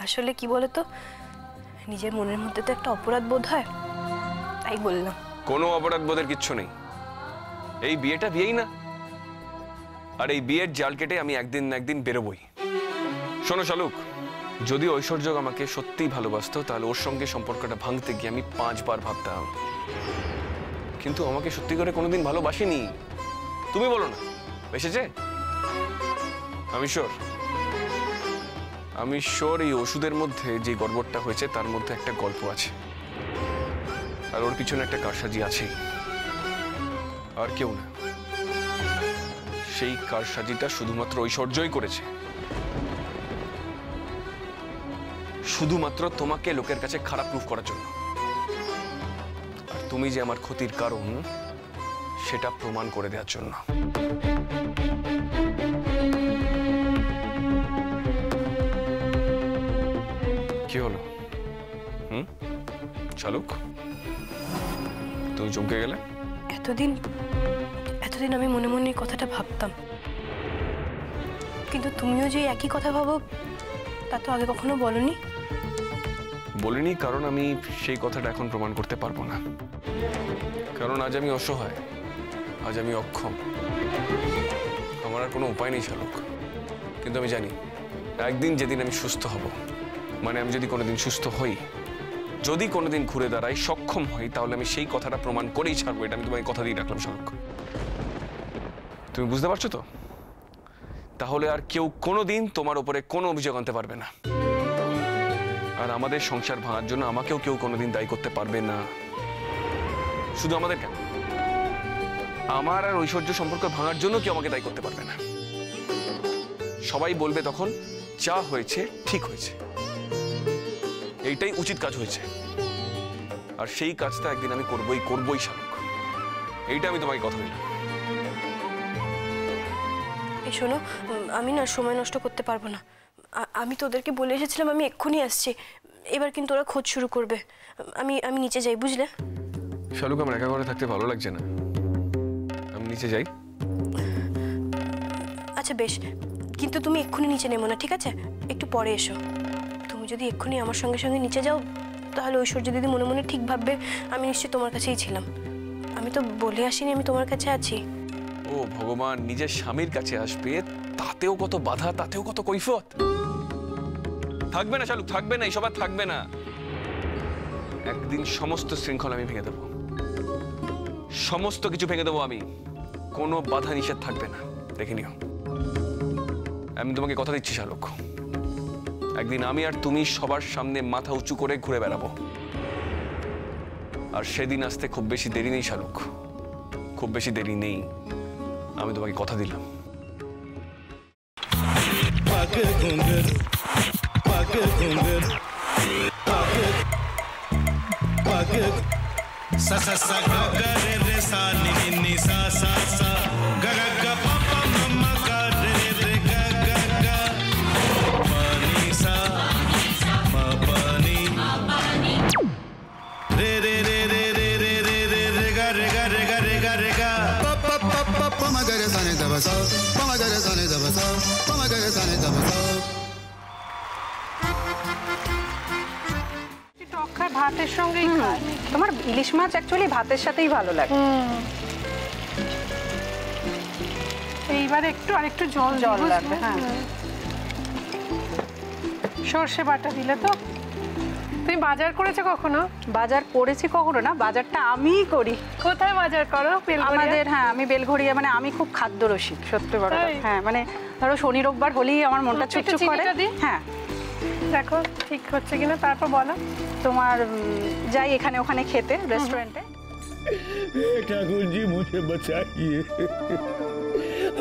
আসলে কি বলতো, নিজের মনের মধ্যে তো একটা অপরাধ বোধ হয়, তাই বললাম। কোনো অপরাধ বোধের কিচ্ছু নেই, এই বিয়েটা বিয়েই না। আর এই বিয়ের জাল কেটে আমি একদিন না একদিন বেরোবই। শোনো শালুক, যদি ঐশ্বর্য আমাকে সত্যিই ভালোবাসতো তাহলে ওর সঙ্গে সম্পর্কটা ভাঙতে গিয়ে আমি 5 বার ভাবতাম, কিন্তু আমাকে সত্যি করে কোনোদিন ভালোবাসেনি। তুমি বলো না, বেসেছে? আমি শিওর এই ওষুধের মধ্যে যে গড়বড়টা হয়েছে তার মধ্যে একটা গল্প আছে, আর ওর পিছনে একটা কারসাজি আছেই, আর কেউ না। সেই কারসাজিটা শুধুমাত্র ঐশ্বর্যই করেছে, শুধুমাত্র তোমাকে লোকের কাছে খারাপ প্রুফ করার জন্য। আর তুমি যে আমার ক্ষতির কারণ সেটা প্রমাণ করে দেওয়ার জন্য। কি হলো? শালুক, তুমি চমকে গেলে? এতদিন আমি মনে মনে এই কথাটা ভাবতাম, কিন্তু তুমিও যে একই কথা ভাবো তা তো আগে কখনো বলনি। বলিনি কারণ আমি সেই কথাটা এখন প্রমাণ করতে পারবো না, কারণ আজ আমি অসহায়, আজ আমি অক্ষম, আমার আর কোনো উপায় নেই শালুক। কিন্তু আমি জানি একদিন যেদিন আমি সুস্থ হব, মানে আমি যদি কোনোদিন সুস্থ হই, যদি কোনোদিন ঘুরে দাঁড়াই, সক্ষম হই, তাহলে আমি সেই কথাটা প্রমাণ করেই ছাড়বো। এটা আমি তোমাকে কথা দিয়ে রাখলাম শালুক। তুমি বুঝতে পারছো তো? তাহলে আর কেউ কোনোদিন তোমার উপরে কোনো অভিযোগ আনতে পারবে না, আর আমাদের সংসার ভাঙার জন্য আমাকেও কেউ কোনোদিন দায়ী করতে পারবে না। শুধু আমাদের কেন, আমার আর ঐশ্বর্য সম্পর্ক ভাঙার জন্য কেউ আমাকে দায়ী করতে পারবে না। সবাই বলবে তখন যা হয়েছে ঠিক হয়েছে, এইটাই উচিত কাজ হয়েছে, আর সেই কাজটা একদিন আমি করবই শালুক। এইটা আমি তোমাকে কথা দিলাম। শোনো, আমি না সময় নষ্ট করতে পারবো না। আমি তোদেরকে বলে এসেছিলাম আমি এক্ষুনি আসছি, এবার কিন্তু ওরা খোঁজ শুরু করবে। আমি নিচে যাই, বুঝলে? শালুক, আমার একা ঘরে থাকতে ভালো লাগছে না, আমি নিচে যাই। আচ্ছা বেশ, কিন্তু তুমি এক্ষুনি নিচে নেমো না, ঠিক আছে? একটু পরে এসো। তুমি যদি এক্ষুনি আমার সঙ্গে সঙ্গে নিচে যাও তাহলে ঐশ্বর্য দিদি মনে মনে ঠিক ভাববে আমি নিশ্চয়ই তোমার কাছেই ছিলাম। আমি তো বলে আসিনি আমি তোমার কাছে আছি। ও ভগবান, নিজের স্বামীর কাছে আসবে, তাতেও কত বাধা, তাতেও কত কৈফিয়ত। থাকবে না শালুক, থাকবে না, এইসব আর থাকবে না। একদিন সমস্ত শৃঙ্খলা আমি ভেঙে দেবো, সমস্ত কিছু ভেঙে দেবো আমি, কোনো বাধা নিষেধ থাকবে না, দেখে নিও। আমি তোমাকে কথা দিচ্ছি শালুক, একদিন আমি আর তুমি সবার সামনে মাথা উঁচু করে ঘুরে বেড়াবো, আর সেদিন আসতে খুব বেশি দেরি নেই শালুক, খুব বেশি দেরি নেই, আমি তোমাকে কথা দিলাম। ভাতের সঙ্গে তোমার ইলিশ মাছ অ্যাকচুয়ালি ভাতের সাথেই ভালো লাগে। এইবার আরেকটু জল লাগবে। হ্যাঁ, সর্ষে বাটা দিলে তো। তুমি বাজার করেছো কখনো? বাজার করেছি কখনো না, বাজারটা আমিই করি। কোথায় বাজার করো? আমাদের, হ্যাঁ, আমি বেলঘড়িয়া, মানে আমি খুব খাদ্য রসিক, সত্যি বড়। হ্যাঁ, মানে ধরো শনি রোববার হলেই আমার মনটা চুপচুপ করে। হ্যাঁ, দেখো ঠিক হচ্ছে কিনা, তারপর বলো। তোমার যাই এখানে ওখানে খেতে, रेस्टोरेंट में। ठाकुर जी मुझे बचाइए,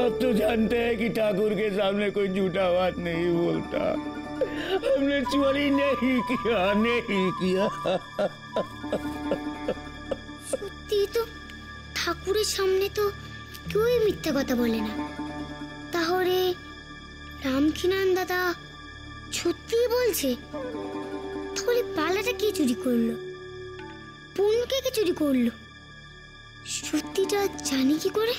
अब तो जानते हैं कि ठाकुर के सामने कोई झूठा बात नहीं बोलता। हमने चोरी नहीं किया। সত্যি তো, ঠাকুরের সামনে তো কেউই মিথ্যা কথা বলে না। তাহলে রামকিনান দাদা সত্যি বলছে? তাহলে পালাটা কে চুরি করলো? পুনকে কে চুরি করলো? সত্যিটা জানি কি করে?